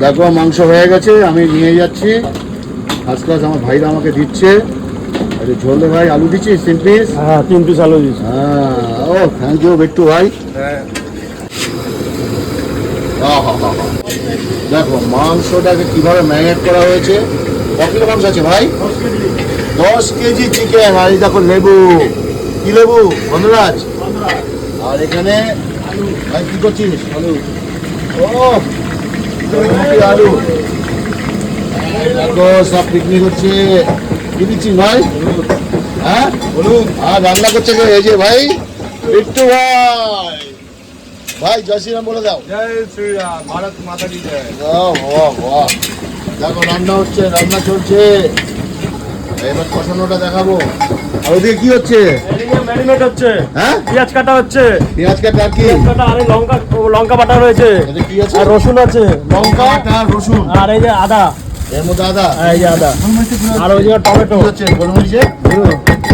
দেখো মাংস হয়ে গেছে, আমি নিয়ে যাচ্ছি। ফার্স্ট ক্লাস আমার ভাইরা আমাকে দিচ্ছে। আরে ঝোলে ভাই আলু দিচ্ছিস 3 পিস? হ্যাঁ 3 পিস আলু দিচ্ছি। হ্যাঁ, ও থ্যাংক ইউ বিট্টু ভাই। দেখো মাংসটাকে কিভাবে ম্যারিনেট করা হয়েছে। কত কিলো মাংস আছে ভাই? 10 কেজি চিকেন। আর এই দেখো লেবু, কি লেবু? গন্ধরাজ। আর এখানে ভাই কি করছিস? আলু। ও আলু দেখো, সব পিকনিক হচ্ছে। কি দিচ্ছিস ভাই? হ্যাঁ বলুন। আর রান্না করছে কে? এই যে ভাই বিট্টু ভাই। ভাই জয় শ্রীরাম বলে দাও। জয় শ্রীরাম, ভারত মাতা কি জয়। বাহ বাহ বাহ। দেখো রান্না হচ্ছে, রান্না চলছে। এবার কষানোটা দেখাবো। আর ওদিকে কি হচ্ছে? এদিকে ম্যারিনেট হচ্ছে। হ্যাঁ, পেঁয়াজ কাটা হচ্ছে। পেঁয়াজ কাটা। আর কি? পেঁয়াজ কাটা আর এই লঙ্কা বাটা রয়েছে। এটা কি আছে? আর রসুন আছে। লঙ্কা আর রসুন। আর এই যে আদা। এর মধ্যে আদা। এই যে আদা। আর ওই যে টমেটো কি হচ্ছে? গোলমরিচে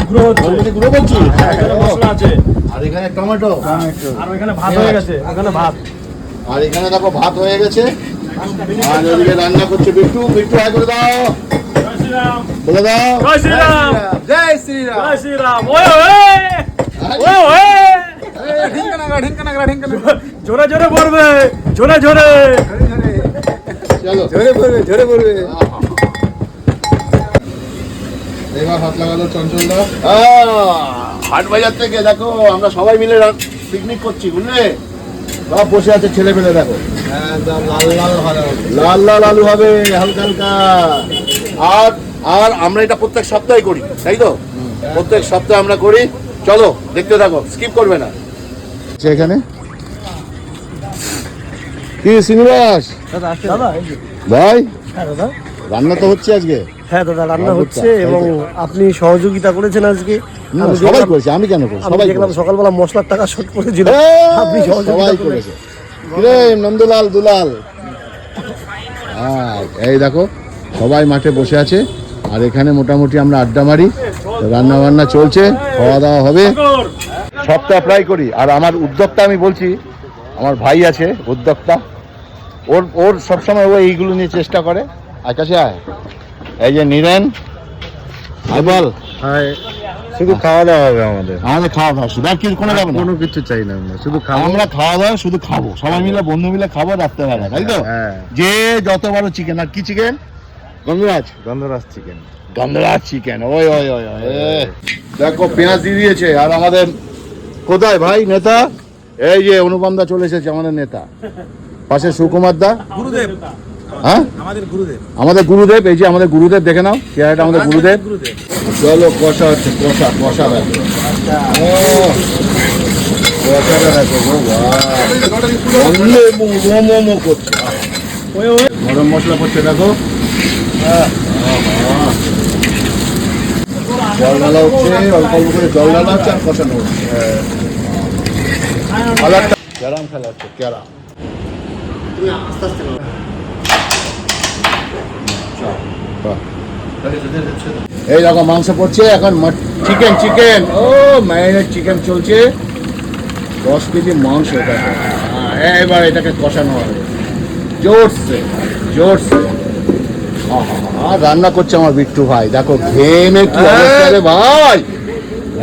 গুঁড়ো হচ্ছে। গোলমরিচে গুঁড়ো করছি। এখানে মশলা আছে। আর এখানে টমেটো। আর ওখানে ভাত হয়ে গেছে। ওখানে ভাত। আর এখানে দেখো ভাত হয়ে গেছে। আর ওদিকে রান্না করছে বিট্টু। বিট্টু আয় করে দাও, জয় শ্রীরাম। বলে দাও। জয় শ্রীরাম। জয় শ্রীরাম। জয় শ্রীরাম। ওয়ে ওয়ে ওয়ে ওয়ে। জোরে জোরে পড়বে, জোরে জোরে। চলো ঝরে পড়বে, ঝরে পড়বে। এবার হাত লাগালো চঞ্চলদা। হাট বাজার থেকে দেখো আমরা সবাই মিলে পিকনিক করছি, বুঝলে? সব বসে আছে ছেলে পেলে। দেখো একদম লাল লাল ভালো হবে। লাল লাল আলু হবে হালকা হালকা। আর আর আমরা এটা প্রত্যেক সপ্তাহে করি, তাই তো? প্রত্যেক সপ্তাহে আমরা করি। চলো দেখতে থাকো, স্কিপ করবে না। এখানে কি শ্রীনিবাস দাদা এই যে। ভাই, হ্যাঁ দাদা। রান্না তো হচ্ছে আজকে। হ্যাঁ দাদা, রান্না হচ্ছে এবং আপনি সহযোগিতা করেছেন আজকে। না, আমি সবাই দেখলাম- করেছে, আমি কেন করবো? আমি সবাই দেখলাম করেছে। সকালবেলা মশলার টাকা শর্ট করেছিল। আপনি সবাই সহযোগিতা করেছেন। করেছে। কিরে নন্দলাল দুলাল। হ্যাঁ, এই দেখো সবাই মাঠে বসে আছে। আর এখানে মোটামুটি আমরা আড্ডা মারি, রান্না বান্না চলছে, খাওয়া দাওয়া হবে। সপ্তাহ প্রায় করি। আর আমার উদ্যোক্তা আমি বলছি, আমার ভাই আছে উদ্যোক্তা, ওর ওর সবসময় ও এইগুলো নিয়ে চেষ্টা করে। আকাশে আয়, এই যে নীরেন, আয় বল। শুধু খাওয়া দাওয়া হবে আমাদের, আমাদের খাওয়া দাওয়া শুধু, আর কি কোনো যাবে না। কোনো কিছু চাই না, আমরা শুধু খাবো। আমরা খাওয়া দাওয়া শুধু খাবো, সবাই মিলে বন্ধু মিলে খাবো রাত্রেবেলা, তাই তো? হ্যাঁ। যে যত বড় চিকেন। আর কি চিকেন? গন্ধরাজ। গন্ধরাজ চিকেন। গন্ধরাজ চিকেন। ওই ওই ওই ওই। দেখো পেঁয়াজ দিয়ে দিয়েছে। আর আমাদের কোথায় ভাই নেতা? এই যে অনুপম দা চলে এসেছে, আমাদের নেতা। পাশে সুকুমার দা। গুরুদেব, হ্যাঁ, আমাদের গুরুদেব। আমাদের গুরুদেব। এই যে আমাদের গুরুদেব, দেখে নাও চেহারাটা, আমাদের গুরুদেব। চলো কষা হচ্ছে, কষা কষা দেখো। ও কষাটা দেখো গো, বাহ, গন্ধে মো করছে। গরম মশলা করছে দেখো। জল ঢালা হচ্ছে, অল্প অল্প করে জল ঢালা হচ্ছে আর কষানো হচ্ছে। কালারটা ক্যারাম খেলা হচ্ছে, ক্যারাম। এই দেখো মাংস পড়ছে এখন। চিকেন চিকেন, ও ম্যারিনেট চিকেন চলছে। 10 কেজি মাংস। দেখো এবার এটাকে কষানো হবে জোরসে জোরসে। আর রান্না করছে আমার বিট্টু ভাই। দেখো ঘেমে কি অবস্থা রে ভাই।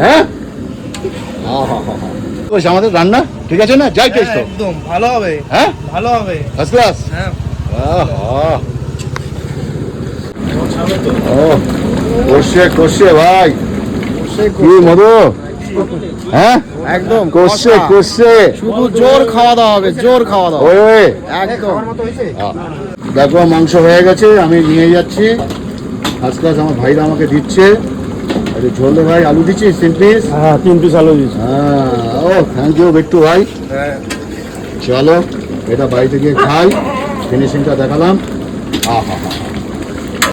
হ্যাঁ, আমাদের রান্না ঠিক আছে না? যাই টেস্ট। একদম ভালো হবে। হ্যাঁ, ভালো হবে। First class. হ্যাঁ। কষে কষে ভাই, কি মধু। হ্যাঁ একদম কষে কষে। শুধু জোর খাওয়া দাওয়া হবে, জোর খাওয়া দাওয়া। ওই ওই একদম। দেখো মাংস হয়ে গেছে, আমি নিয়ে যাচ্ছি। ফার্স্ট ক্লাস আমার ভাইরা আমাকে দিচ্ছে। আরে ঝোলে ভাই আলু দিচ্ছিস 3 পিস? হ্যাঁ 3 পিস আলু দিচ্ছি। হ্যাঁ, ও থ্যাংক ইউ বিট্টু ভাই। হ্যাঁ। চলো এটা বাড়িতে গিয়ে খাই। ফিনিশিংটা দেখালাম। আহা